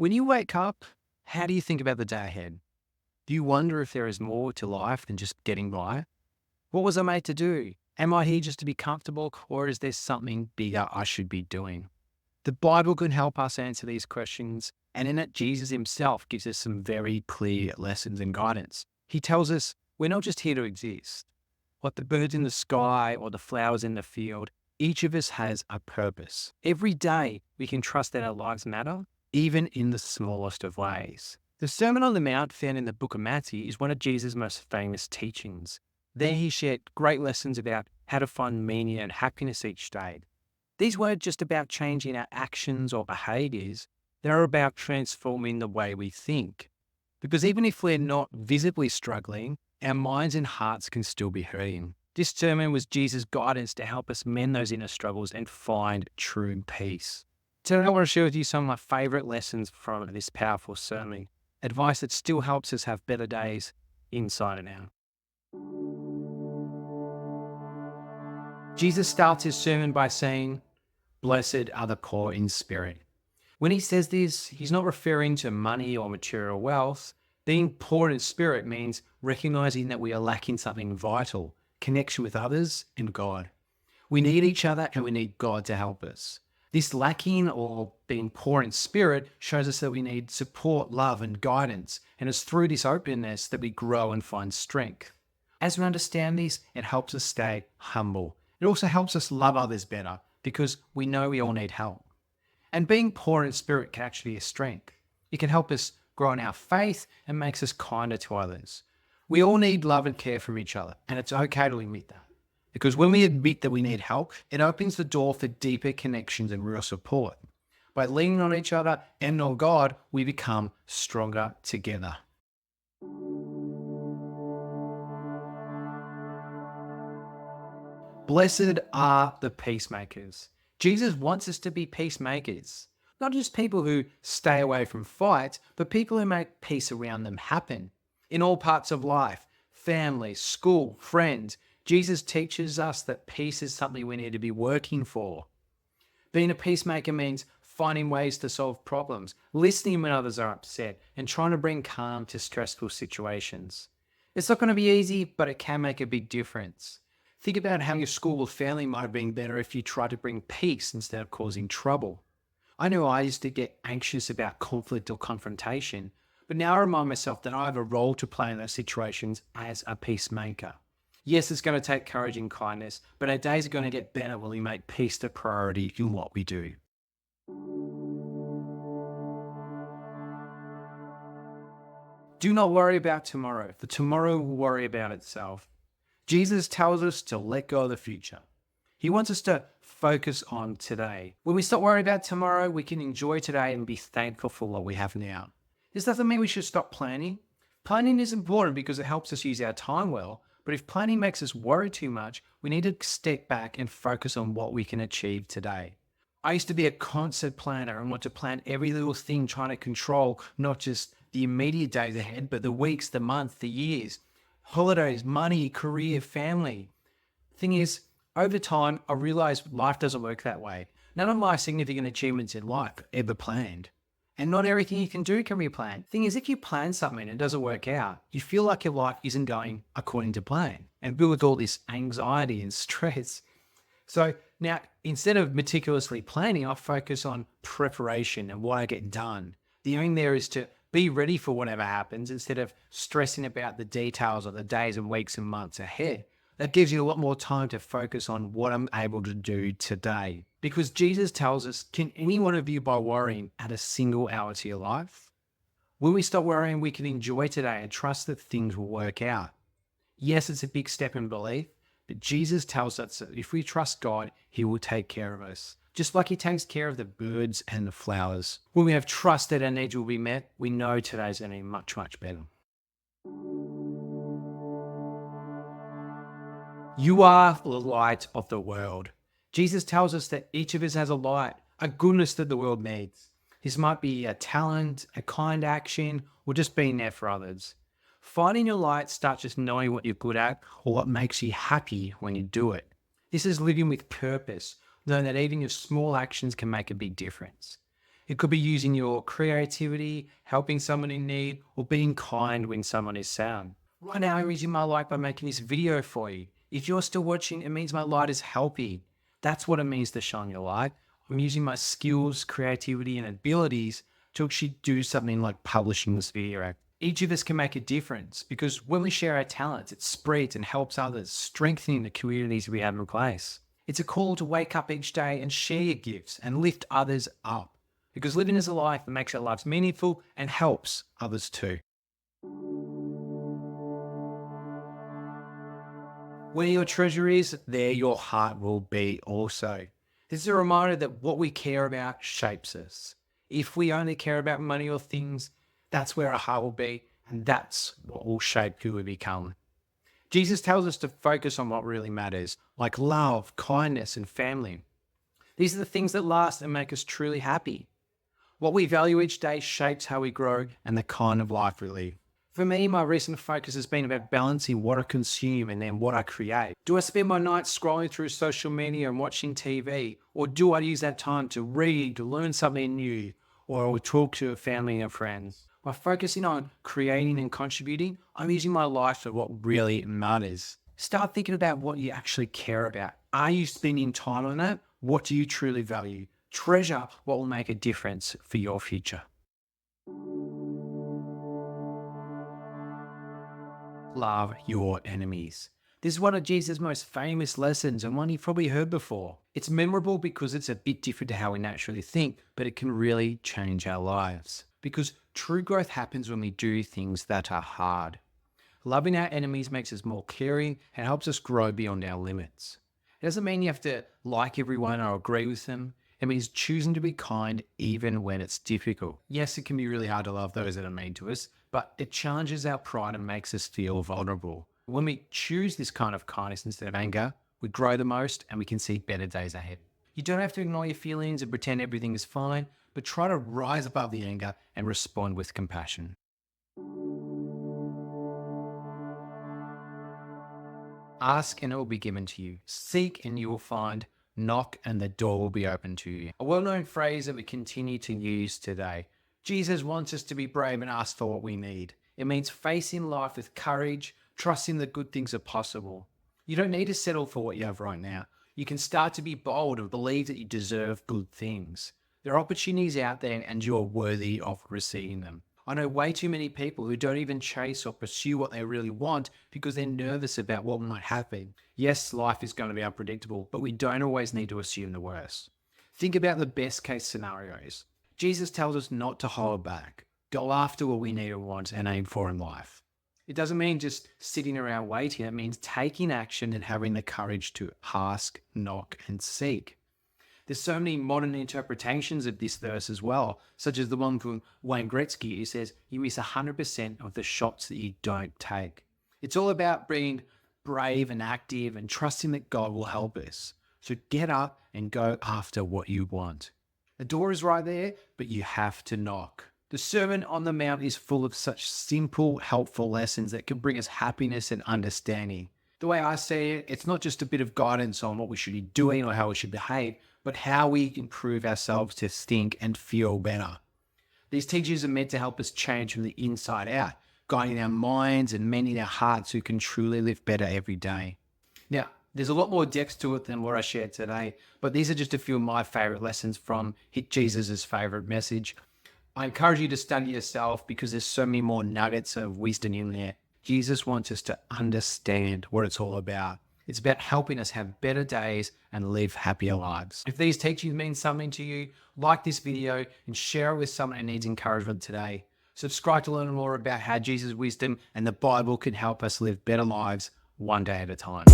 When you wake up, how do you think about the day ahead? Do you wonder if there is more to life than just getting by? What was I made to do? Am I here just to be comfortable, or is there something bigger I should be doing? The Bible can help us answer these questions, and in it, Jesus himself gives us some very clear lessons and guidance. He tells us we're not just here to exist. Like the birds in the sky or the flowers in the field, each of us has a purpose. Every day, we can trust that our lives matter, even in the smallest of ways. The Sermon on the Mount, found in the book of Matthew, is one of Jesus' most famous teachings. There, he shared great lessons about how to find meaning and happiness each day. These weren't just about changing our actions or behaviors, they're about transforming the way we think. Because even if we're not visibly struggling, our minds and hearts can still be hurting. This sermon was Jesus' guidance to help us mend those inner struggles and find true peace. Today, I want to share with you some of my favorite lessons from this powerful sermon, advice that still helps us have better days inside and out. Jesus starts his sermon by saying, "Blessed are the poor in spirit." When he says this, he's not referring to money or material wealth. Being poor in spirit means recognizing that we are lacking something vital: connection with others and God. We need each other and we need God to help us. This lacking or being poor in spirit shows us that we need support, love, and guidance. And it's through this openness that we grow and find strength. As we understand this, it helps us stay humble. It also helps us love others better because we know we all need help. And being poor in spirit can actually be a strength. It can help us grow in our faith and makes us kinder to others. We all need love and care from each other, and it's okay to admit that. Because when we admit that we need help, it opens the door for deeper connections and real support. By leaning on each other and on God, we become stronger together. Blessed are the peacemakers. Jesus wants us to be peacemakers, not just people who stay away from fights, but people who make peace around them happen. In all parts of life, family, school, friends, Jesus teaches us that peace is something we need to be working for. Being a peacemaker means finding ways to solve problems, listening when others are upset, and trying to bring calm to stressful situations. It's not going to be easy, but it can make a big difference. Think about how your school or family might have been better if you tried to bring peace instead of causing trouble. I know I used to get anxious about conflict or confrontation, but now I remind myself that I have a role to play in those situations as a peacemaker. Yes, it's going to take courage and kindness, but our days are going to get better when we make peace the priority in what we do. Do not worry about tomorrow, for tomorrow will worry about itself. Jesus tells us to let go of the future. He wants us to focus on today. When we stop worrying about tomorrow, we can enjoy today and be thankful for what we have now. This doesn't mean we should stop planning. Planning is important because it helps us use our time well, but if planning makes us worry too much, we need to step back and focus on what we can achieve today. I used to be a constant planner and want to plan every little thing, trying to control not just the immediate days ahead, but the weeks, the months, the years, holidays, money, career, family. Thing is, over time, I realized life doesn't work that way. None of my significant achievements in life are ever planned. And not everything you can do can be planned. Thing is, if you plan something and it doesn't work out, you feel like your life isn't going according to plan and build with all this anxiety and stress. So now, instead of meticulously planning, I focus on preparation and what I get done. The aim there is to be ready for whatever happens instead of stressing about the details of the days and weeks and months ahead. That gives you a lot more time to focus on what I'm able to do today. Because Jesus tells us, can any one of you by worrying add a single hour to your life? When we stop worrying, we can enjoy today and trust that things will work out. Yes, it's a big step in belief, but Jesus tells us that if we trust God, he will take care of us. Just like he takes care of the birds and the flowers. When we have trust that our needs will be met, we know today's going to be much, much better. You are the light of the world. Jesus tells us that each of us has a light, a goodness that the world needs. This might be a talent, a kind action, or just being there for others. Finding your light starts just knowing what you're good at or what makes you happy when you do it. This is living with purpose, knowing that even your small actions can make a big difference. It could be using your creativity, helping someone in need, or being kind when someone is sad. Right now, I'm using my light by making this video for you. If you're still watching, it means my light is helping. That's what it means to shine your light. I'm using my skills, creativity, and abilities to actually do something like publishing this video. Each of us can make a difference because when we share our talents, it spreads and helps others, strengthening the communities we have in place. It's a call to wake up each day and share your gifts and lift others up, because living is a life that makes our lives meaningful and helps others too. Where your treasure is, there your heart will be also. This is a reminder that what we care about shapes us. If we only care about money or things, that's where our heart will be, and that's what will shape who we become. Jesus tells us to focus on what really matters, like love, kindness, and family. These are the things that last and make us truly happy. What we value each day shapes how we grow and the kind of life we live. For me, my recent focus has been about balancing what I consume and then what I create. Do I spend my nights scrolling through social media and watching TV? Or do I use that time to read, to learn something new, or talk to a family and friends? By focusing on creating and contributing, I'm using my life for what really matters. Start thinking about what you actually care about. Are you spending time on it? What do you truly value? Treasure what will make a difference for your future. Love your enemies. This is one of Jesus' most famous lessons and one you've probably heard before. It's memorable because it's a bit different to how we naturally think, but it can really change our lives. Because true growth happens when we do things that are hard. Loving our enemies makes us more caring and helps us grow beyond our limits. It doesn't mean you have to like everyone or agree with them. It means choosing to be kind even when it's difficult. Yes, it can be really hard to love those that are mean to us, but it challenges our pride and makes us feel vulnerable. When we choose this kind of kindness instead of anger, we grow the most and we can see better days ahead. You don't have to ignore your feelings and pretend everything is fine, but try to rise above the anger and respond with compassion. Ask and it will be given to you. Seek and you will find. Knock and the door will be open to you. A well-known phrase that we continue to use today. Jesus wants us to be brave and ask for what we need. It means facing life with courage, trusting that good things are possible. You don't need to settle for what you have right now. You can start to be bold and believe that you deserve good things. There are opportunities out there and you are worthy of receiving them. I know way too many people who don't even chase or pursue what they really want because they're nervous about what might happen. Yes, life is going to be unpredictable, but we don't always need to assume the worst. Think about the best case scenarios. Jesus tells us not to hold back. Go after what we need and want and aim for in life. It doesn't mean just sitting around waiting. It means taking action and having the courage to ask, knock, and seek. There's so many modern interpretations of this verse as well, such as the one from Wayne Gretzky who says, you miss 100% of the shots that you don't take. It's all about being brave and active and trusting that God will help us. So get up and go after what you want. The door is right there, but you have to knock. The Sermon on the Mount is full of such simple, helpful lessons that can bring us happiness and understanding. The way I see it, it's not just a bit of guidance on what we should be doing or how we should behave, but how we improve ourselves to think and feel better. These teachings are meant to help us change from the inside out, guiding our minds and mending our hearts who can truly live better every day. Now, there's a lot more depth to it than what I shared today, but these are just a few of my favorite lessons from Jesus' favorite message. I encourage you to study yourself because there's so many more nuggets of wisdom in there. Jesus wants us to understand what it's all about. It's about helping us have better days and live happier lives. If these teachings mean something to you, like this video and share it with someone who needs encouragement today. Subscribe to learn more about how Jesus' wisdom and the Bible can help us live better lives one day at a time.